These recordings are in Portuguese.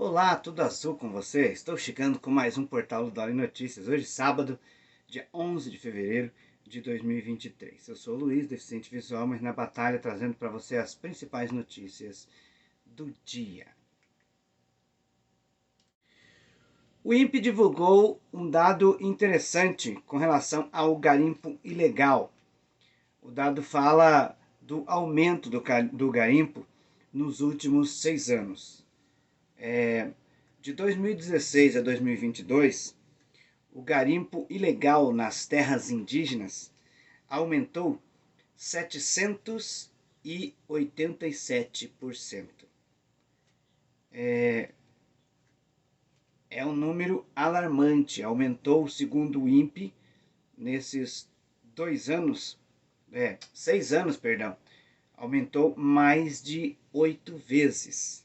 Olá, tudo azul com você? Estou chegando com mais um Portal do Dolly Notícias. Hoje, sábado, dia 11 de fevereiro de 2023. Eu sou o Luiz, deficiente visual, mas na batalha trazendo para você as principais notícias do dia. O INPE divulgou um dado interessante com relação ao garimpo ilegal. O dado fala do aumento do garimpo nos últimos 6 anos. De 2016 a 2022, o garimpo ilegal nas terras indígenas aumentou 787%. É um número alarmante, aumentou, segundo o INPE, nesses 6 anos, aumentou mais de 8 vezes.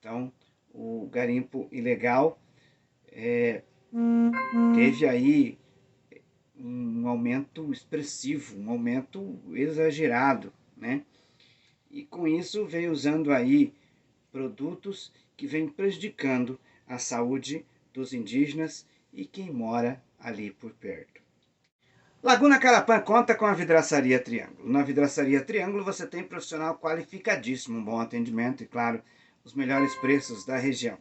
Então, o garimpo ilegal teve aí um aumento expressivo, um aumento exagerado, né? E com isso vem usando aí produtos que vêm prejudicando a saúde dos indígenas e quem mora ali por perto. Laguna Carapã conta com a Vidraçaria Triângulo. Na Vidraçaria Triângulo você tem profissional qualificadíssimo, um bom atendimento e, claro, os melhores preços da região.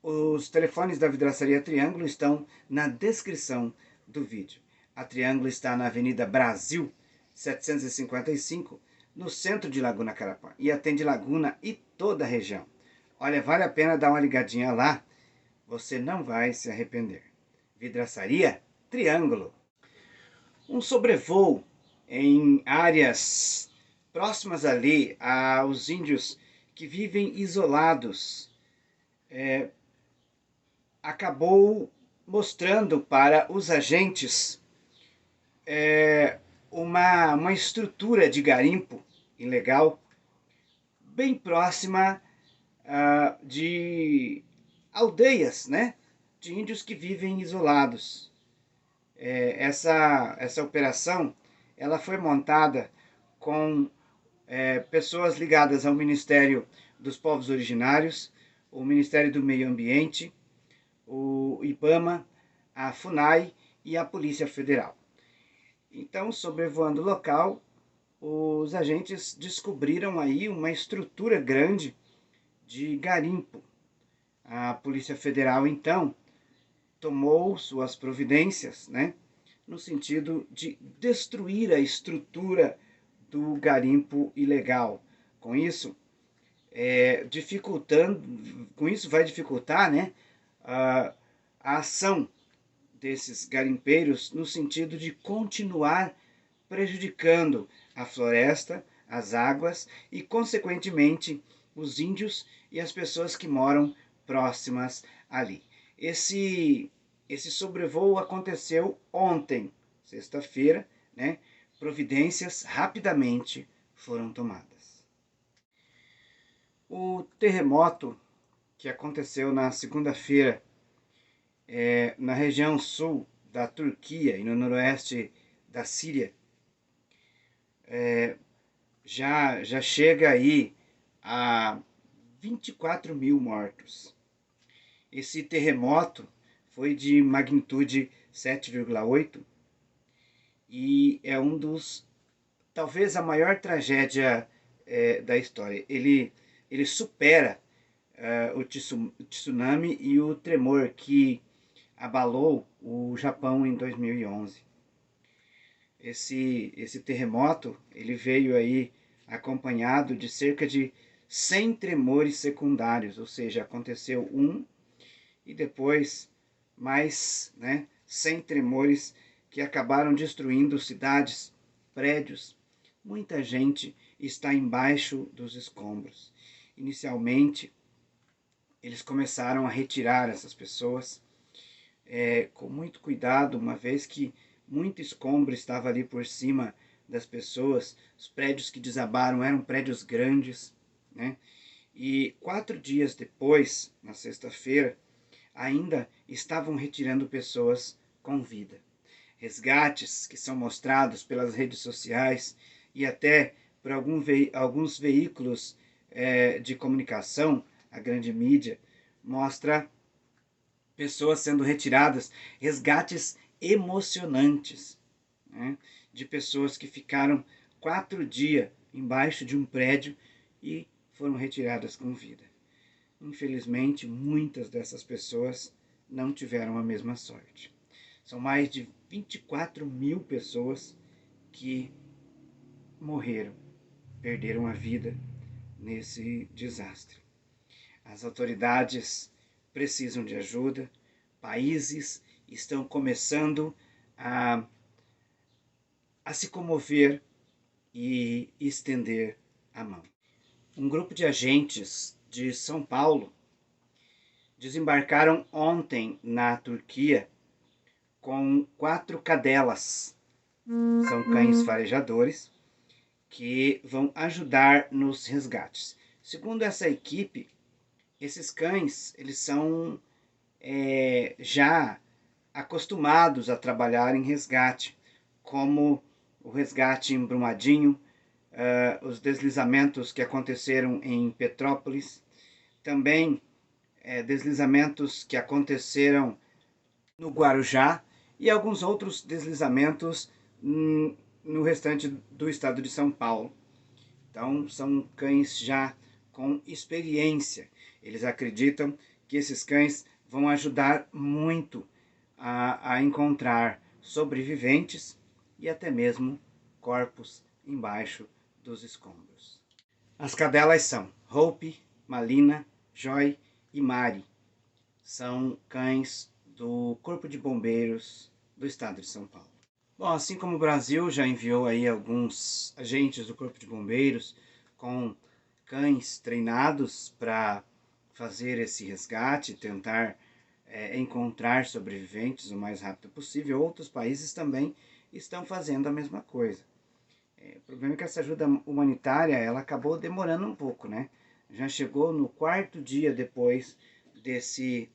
Os telefones da Vidraçaria Triângulo estão na descrição do vídeo. A Triângulo está na Avenida Brasil, 755, no centro de Laguna Carapã, e atende Laguna e toda a região. Olha, vale a pena dar uma ligadinha lá, você não vai se arrepender. Vidraçaria Triângulo. Um sobrevoo em áreas próximas ali aos índios que vivem isolados acabou mostrando para os agentes uma estrutura de garimpo ilegal bem próxima de aldeias, né, de índios que vivem isolados. Essa operação ela foi montada com pessoas ligadas ao Ministério dos Povos Originários, o Ministério do Meio Ambiente, o IBAMA, a FUNAI e a Polícia Federal. Então, sobrevoando o local, os agentes descobriram aí uma estrutura grande de garimpo. A Polícia Federal, então, tomou suas providências, né, no sentido de destruir a estrutura do garimpo ilegal. Com isso, vai dificultar, né, a ação desses garimpeiros no sentido de continuar prejudicando a floresta, as águas e, consequentemente, os índios e as pessoas que moram próximas ali. Esse sobrevoo aconteceu ontem, sexta-feira, né? Providências rapidamente foram tomadas. O terremoto que aconteceu na segunda-feira na região sul da Turquia e no noroeste da Síria já chega aí a 24 mil mortos. Esse terremoto foi de magnitude 7,8 e é talvez a maior tragédia da história. Ele supera o tsunami e o tremor que abalou o Japão em 2011. Esse terremoto ele veio aí acompanhado de cerca de 100 tremores secundários, ou seja, aconteceu um e depois mais 100 tremores que acabaram destruindo cidades, prédios. Muita gente está embaixo dos escombros. Inicialmente, eles começaram a retirar essas pessoas com muito cuidado, uma vez que muito escombro estava ali por cima das pessoas. Os prédios que desabaram eram prédios grandes, né? E 4 dias depois, na sexta-feira, ainda estavam retirando pessoas com vida. Resgates que são mostrados pelas redes sociais e até por alguns veículos de comunicação a grande mídia, mostra pessoas sendo retiradas, resgates emocionantes, né, de pessoas que ficaram 4 dias embaixo de um prédio e foram retiradas com vida. Infelizmente, muitas dessas pessoas não tiveram a mesma sorte. São mais de 24 mil pessoas que morreram, perderam a vida nesse desastre. As autoridades precisam de ajuda, países estão começando a se comover e estender a mão. Um grupo de agentes de São Paulo desembarcaram ontem na Turquia com 4 cadelas. São cães farejadores que vão ajudar nos resgates. Segundo essa equipe, esses cães eles são já acostumados a trabalhar em resgate, como o resgate em Brumadinho, os deslizamentos que aconteceram em Petrópolis, também deslizamentos que aconteceram no Guarujá e alguns outros deslizamentos no restante do estado de São Paulo. Então, são cães já com experiência. Eles acreditam que esses cães vão ajudar muito a encontrar sobreviventes e até mesmo corpos embaixo dos escombros. As cadelas são Hope, Malina, Joy e Mari. São cães do Corpo de Bombeiros do estado de São Paulo. Bom, assim como o Brasil já enviou aí alguns agentes do Corpo de Bombeiros com cães treinados para fazer esse resgate, tentar encontrar sobreviventes o mais rápido possível, outros países também estão fazendo a mesma coisa. O problema é que essa ajuda humanitária ela acabou demorando um pouco, né? Já chegou no 4º dia depois desse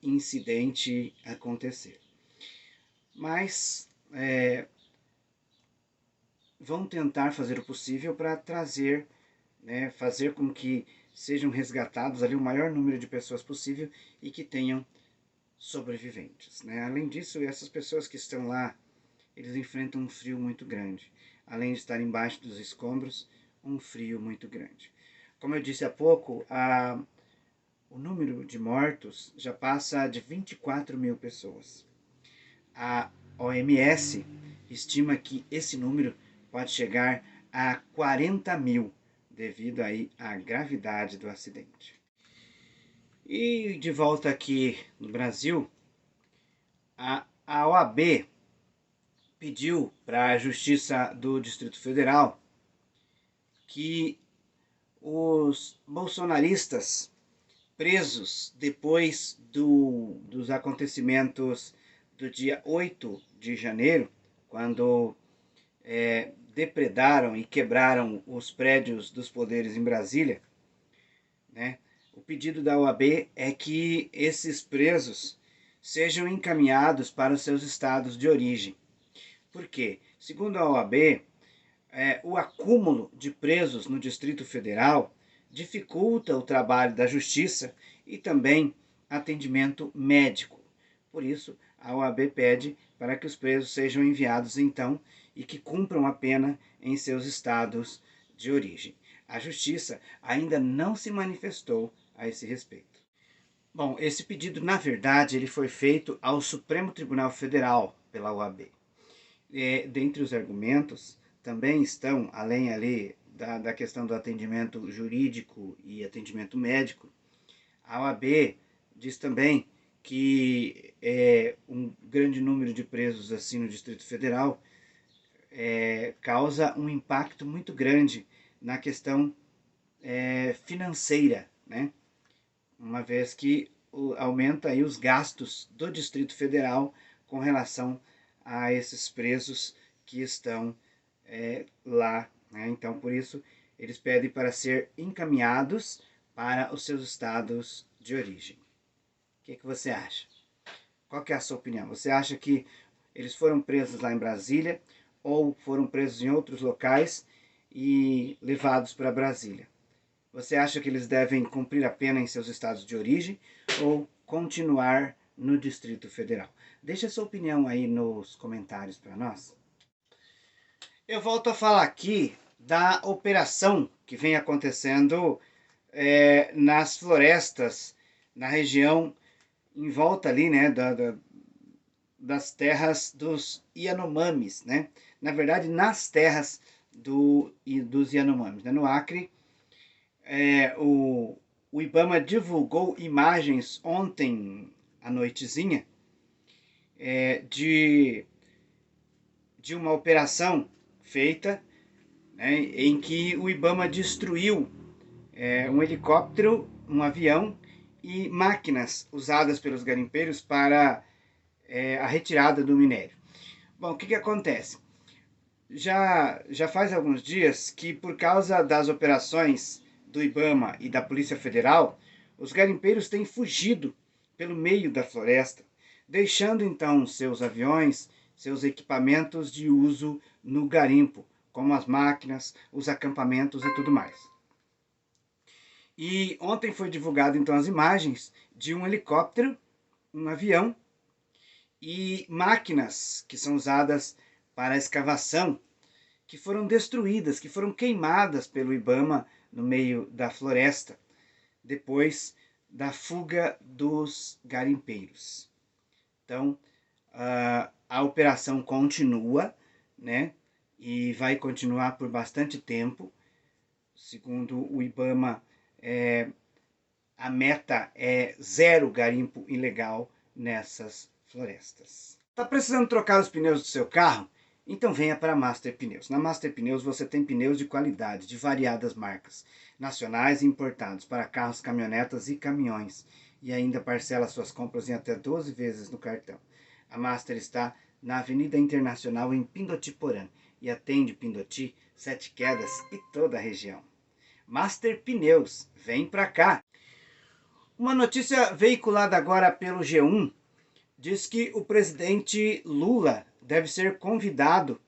incidente acontecer. Mas vão tentar fazer o possível para trazer, fazer com que sejam resgatados ali o maior número de pessoas possível e que tenham sobreviventes, né? Além disso, essas pessoas que estão lá, eles enfrentam um frio muito grande. Além de estar embaixo dos escombros, um frio muito grande. Como eu disse há pouco, o número de mortos já passa de 24 mil pessoas. A OMS estima que esse número pode chegar a 40 mil, devido aí à gravidade do acidente. E de volta aqui no Brasil, a OAB pediu para a Justiça do Distrito Federal que os bolsonaristas presos depois dos acontecimentos do dia 8 de janeiro, quando depredaram e quebraram os prédios dos poderes em Brasília, né? O pedido da OAB é que esses presos sejam encaminhados para os seus estados de origem. Por quê? Segundo a OAB, o acúmulo de presos no Distrito Federal dificulta o trabalho da justiça e também atendimento médico. Por isso, a OAB pede para que os presos sejam enviados então e que cumpram a pena em seus estados de origem. A justiça ainda não se manifestou a esse respeito. Bom, esse pedido, na verdade, ele foi feito ao Supremo Tribunal Federal pela OAB. Dentre os argumentos também estão, além ali da questão do atendimento jurídico e atendimento médico, a OAB diz também que um grande número de presos assim no Distrito Federal causa um impacto muito grande na questão financeira, né? Uma vez que aumenta aí os gastos do Distrito Federal com relação a esses presos que estão lá, né? Então, por isso, eles pedem para ser encaminhados para os seus estados de origem. O que você acha? Qual que é a sua opinião? Você acha que eles foram presos lá em Brasília ou foram presos em outros locais e levados para Brasília? Você acha que eles devem cumprir a pena em seus estados de origem ou continuar no Distrito Federal? Deixa a sua opinião aí nos comentários para nós. Eu volto a falar aqui da operação que vem acontecendo nas florestas, na região em volta ali, né, das terras dos Yanomamis, né? Na verdade, nas terras dos Yanomamis, né? No Acre, o IBAMA divulgou imagens ontem à noitezinha de uma operação feita, né, em que o IBAMA destruiu um helicóptero, um avião e máquinas usadas pelos garimpeiros para a retirada do minério. Bom, o que acontece? Já faz alguns dias que, por causa das operações do IBAMA e da Polícia Federal, os garimpeiros têm fugido pelo meio da floresta, deixando então seus aviões, seus equipamentos de uso no garimpo, como as máquinas, os acampamentos e tudo mais. E ontem foi divulgado então as imagens de um helicóptero, um avião e máquinas que são usadas para a escavação, que foram destruídas, que foram queimadas pelo IBAMA no meio da floresta, depois da fuga dos garimpeiros. Então, a operação continua, né? E vai continuar por bastante tempo. Segundo o IBAMA, a meta é 0 garimpo ilegal nessas florestas. Está precisando trocar os pneus do seu carro? Então venha para a Master Pneus. Na Master Pneus você tem pneus de qualidade, de variadas marcas, nacionais e importados, para carros, caminhonetas e caminhões. E ainda parcela suas compras em até 12 vezes no cartão. A Master está na Avenida Internacional em Pindotiporã e atende Pindoti, Sete Quedas e toda a região. Master Pneus, vem para cá! Uma notícia veiculada agora pelo G1 diz que o presidente Lula deve ser convidado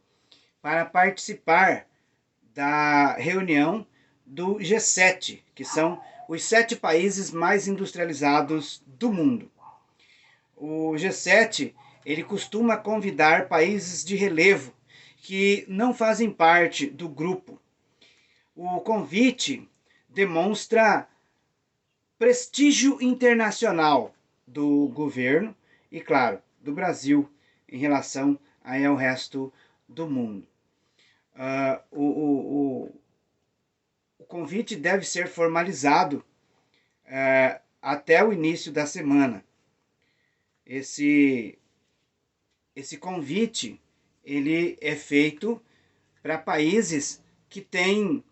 para participar da reunião do G7, que são os 7 países mais industrializados do mundo. O G7, ele costuma convidar países de relevo que não fazem parte do grupo. O convite demonstra prestígio internacional do governo e, claro, do Brasil em relação ao resto do mundo. O convite deve ser formalizado até o início da semana. Esse convite ele é feito para países que têm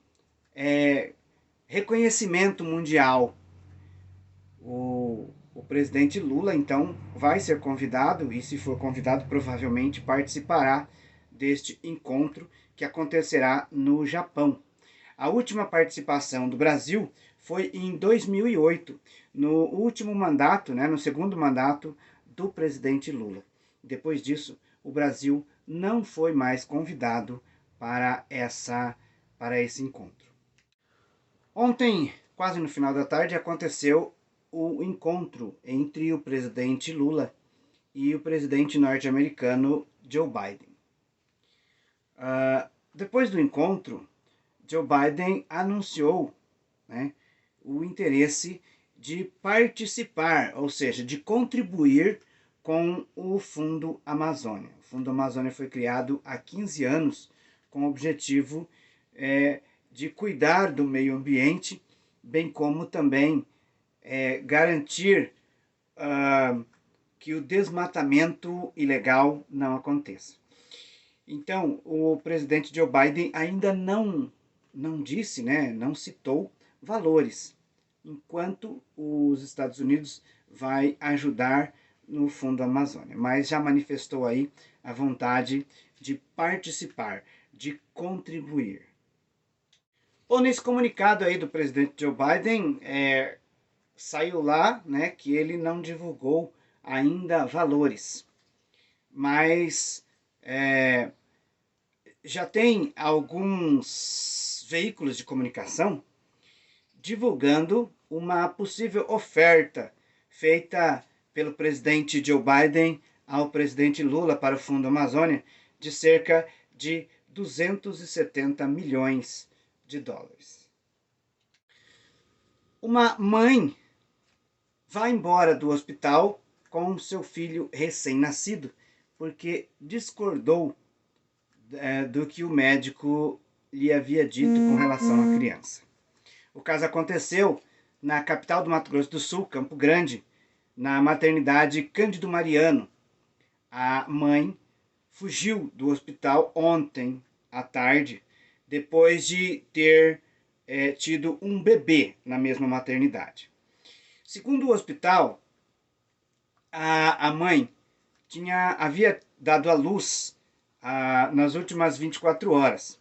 reconhecimento mundial. O presidente Lula, então, vai ser convidado, e se for convidado, provavelmente participará deste encontro que acontecerá no Japão. A última participação do Brasil foi em 2008, no último mandato, no segundo mandato do presidente Lula. Depois disso, o Brasil não foi mais convidado para esse encontro. Ontem, quase no final da tarde, aconteceu o encontro entre o presidente Lula e o presidente norte-americano Joe Biden. Depois do encontro, Joe Biden anunciou o interesse de participar, ou seja, de contribuir com o Fundo Amazônia. O Fundo Amazônia foi criado há 15 anos com o objetivo de cuidar do meio ambiente, bem como também garantir que o desmatamento ilegal não aconteça. Então, o presidente Joe Biden ainda não disse, não citou valores, enquanto os Estados Unidos vai ajudar no Fundo Amazônia, mas já manifestou aí a vontade de participar, de contribuir. Bom, nesse comunicado aí do presidente Joe Biden, saiu lá, que ele não divulgou ainda valores, mas já tem alguns veículos de comunicação divulgando uma possível oferta feita pelo presidente Joe Biden ao presidente Lula para o Fundo Amazônia de cerca de 270 milhões de dólares. Uma mãe vai embora do hospital com seu filho recém-nascido porque discordou do que o médico lhe havia dito com relação à criança. O caso aconteceu na capital do Mato Grosso do Sul, Campo Grande, na maternidade Cândido Mariano. A mãe fugiu do hospital ontem à tarde, depois de ter tido um bebê na mesma maternidade. Segundo o hospital, a mãe havia dado à luz nas últimas 24 horas.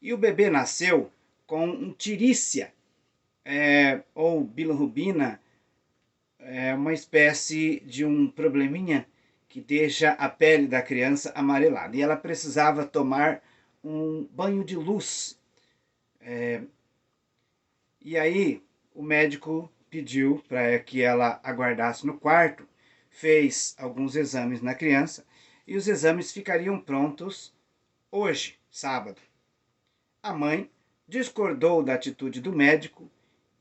E o bebê nasceu com um tirícia, ou bilirrubina, uma espécie de um probleminha que deixa a pele da criança amarelada. E ela precisava tomar um banho de luz. E aí o médico pediu para que ela aguardasse no quarto, fez alguns exames na criança e os exames ficariam prontos hoje, sábado. A mãe discordou da atitude do médico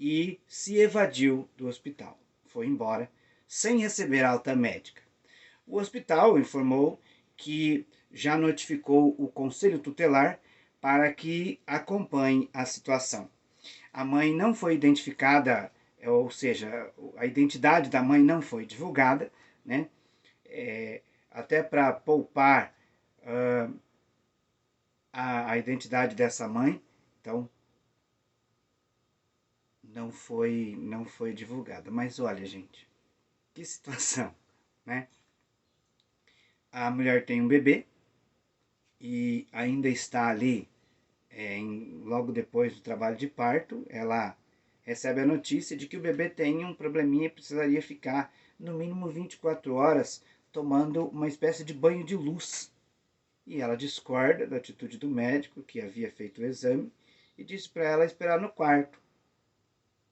e se evadiu do hospital. Foi embora sem receber alta médica. O hospital informou que já notificou o conselho tutelar para que acompanhe a situação. A mãe não foi identificada, ou seja, a identidade da mãe não foi divulgada, né? Até para poupar a identidade dessa mãe, então não foi divulgada. Mas olha, gente, que situação, né? A mulher tem um bebê e ainda está ali logo depois do trabalho de parto, ela recebe a notícia de que o bebê tem um probleminha e precisaria ficar no mínimo 24 horas tomando uma espécie de banho de luz. E ela discorda da atitude do médico que havia feito o exame e disse para ela esperar no quarto.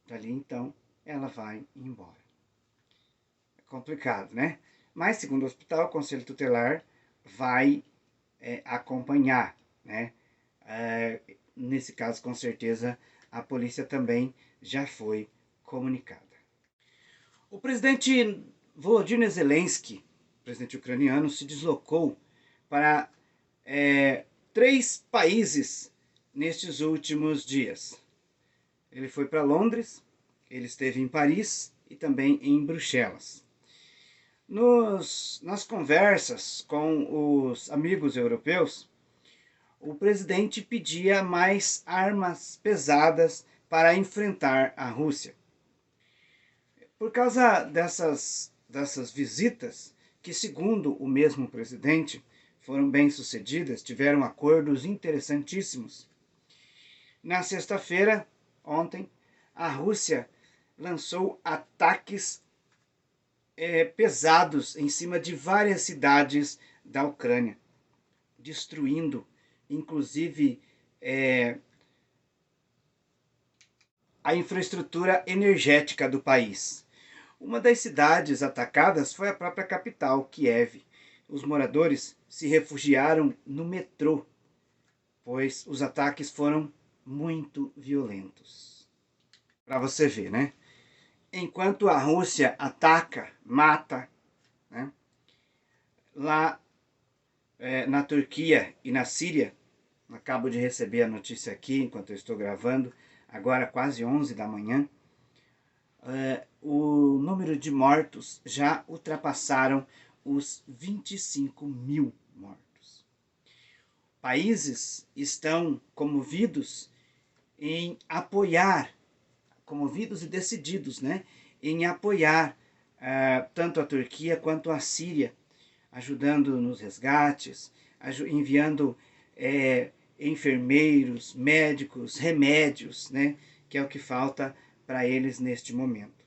Dali então ela vai embora. É complicado, né? Mas segundo o hospital, o conselho tutelar vai acompanhar, né? Nesse caso, com certeza, a polícia também já foi comunicada. O presidente Volodymyr Zelensky, presidente ucraniano, se deslocou para 3 países nestes últimos dias. Ele foi para Londres, ele esteve em Paris e também em Bruxelas. Nas conversas com os amigos europeus, o presidente pedia mais armas pesadas para enfrentar a Rússia. Por causa dessas visitas, que segundo o mesmo presidente foram bem-sucedidas, tiveram acordos interessantíssimos. Na sexta-feira, ontem, a Rússia lançou ataques pesados em cima de várias cidades da Ucrânia, destruindo, inclusive, a infraestrutura energética do país. Uma das cidades atacadas foi a própria capital, Kiev. Os moradores se refugiaram no metrô, pois os ataques foram muito violentos. Para você ver, né? Enquanto a Rússia ataca, mata, né? Lá na Turquia e na Síria, acabo de receber a notícia aqui enquanto eu estou gravando, agora quase 11 da manhã, o número de mortos já ultrapassaram os 25 mil mortos. Países estão comovidos em apoiar, comovidos e decididos, né, em apoiar tanto a Turquia quanto a Síria, ajudando nos resgates, enviando enfermeiros, médicos, remédios, né, que é o que falta para eles neste momento.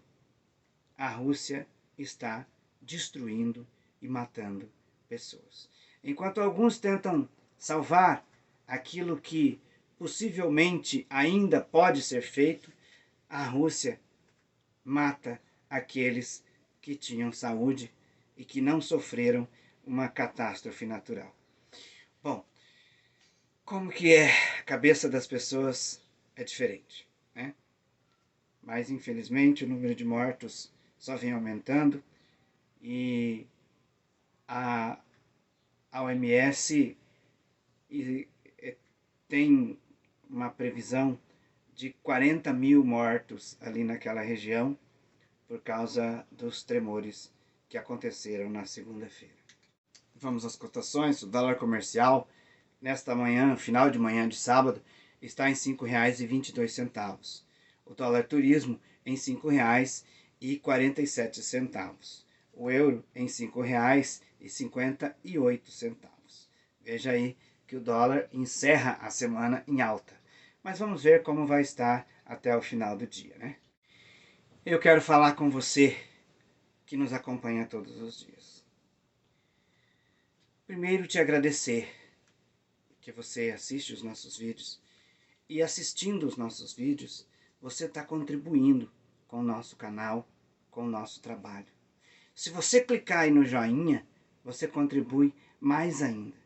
A Rússia está destruindo e matando pessoas. Enquanto alguns tentam salvar aquilo que possivelmente ainda pode ser feito, a Rússia mata aqueles que tinham saúde e que não sofreram uma catástrofe natural. Bom, como que é a cabeça das pessoas é diferente, né? Mas infelizmente o número de mortos só vem aumentando e a OMS tem uma previsão de 40 mil mortos ali naquela região por causa dos tremores que aconteceram na segunda-feira. Vamos às cotações. O dólar comercial nesta manhã, final de manhã de sábado, está em R$ 5,22. O dólar turismo em R$ 5,47. O euro em R$ 5,58. Veja aí que o dólar encerra a semana em alta. Mas vamos ver como vai estar até o final do dia, né? Eu quero falar com você que nos acompanha todos os dias. Primeiro, te agradecer que você assiste os nossos vídeos. E assistindo os nossos vídeos, você está contribuindo com o nosso canal, com o nosso trabalho. Se você clicar aí no joinha, você contribui mais ainda.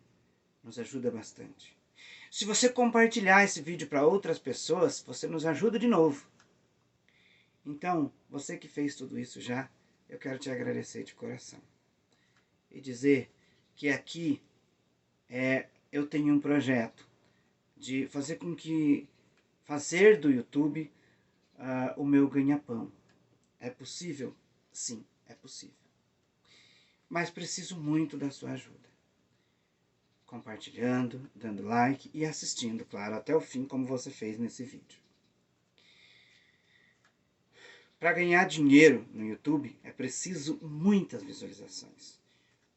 Nos ajuda bastante. Se você compartilhar esse vídeo para outras pessoas, você nos ajuda de novo. Então, você que fez tudo isso já, eu quero te agradecer de coração. E dizer que aqui eu tenho um projeto de fazer do YouTube o meu ganha-pão. É possível? Sim, é possível. Mas preciso muito da sua ajuda. Compartilhando, dando like e assistindo, claro, até o fim, como você fez nesse vídeo. Para ganhar dinheiro no YouTube é preciso muitas visualizações.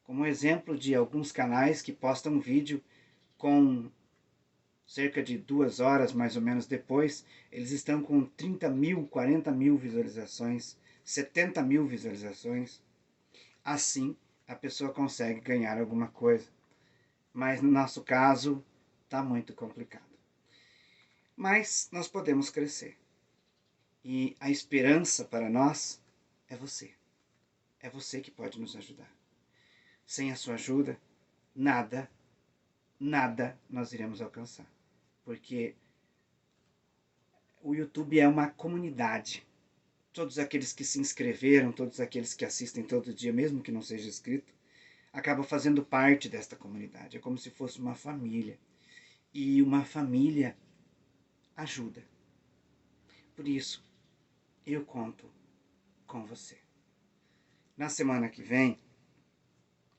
Como exemplo de alguns canais que postam vídeo com cerca de 2 horas mais ou menos depois, eles estão com 30 mil, 40 mil visualizações, 70 mil visualizações. Assim, a pessoa consegue ganhar alguma coisa. Mas no nosso caso, está muito complicado. Mas nós podemos crescer. E a esperança para nós é você. É você que pode nos ajudar. Sem a sua ajuda, nada nós iremos alcançar. Porque o YouTube é uma comunidade. Todos aqueles que se inscreveram, todos aqueles que assistem todo dia, mesmo que não seja inscrito, acabam fazendo parte desta comunidade. É como se fosse uma família. E uma família ajuda. Por isso, eu conto com você. Na semana que vem,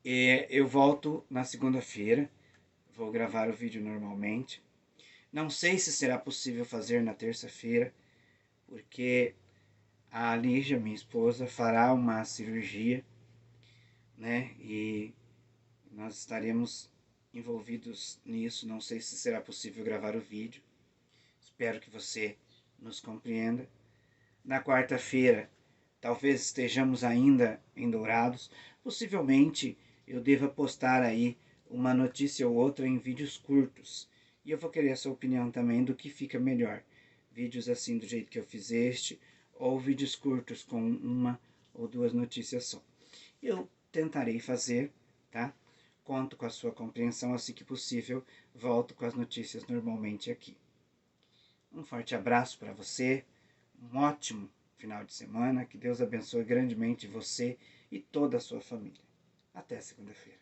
eu volto na segunda-feira. Vou gravar o vídeo normalmente. Não sei se será possível fazer na terça-feira, porque a Lígia, minha esposa, fará uma cirurgia, né? E nós estaremos envolvidos nisso. Não sei se será possível gravar o vídeo. Espero que você nos compreenda. Na quarta-feira, talvez estejamos ainda em Dourados. Possivelmente eu deva postar aí uma notícia ou outra em vídeos curtos. E eu vou querer a sua opinião também do que fica melhor. Vídeos assim do jeito que eu fiz este, ou vídeos curtos com uma ou duas notícias só. Eu tentarei fazer, tá? Conto com a sua compreensão, assim que possível, volto com as notícias normalmente aqui. Um forte abraço para você, um ótimo final de semana, que Deus abençoe grandemente você e toda a sua família. Até segunda-feira.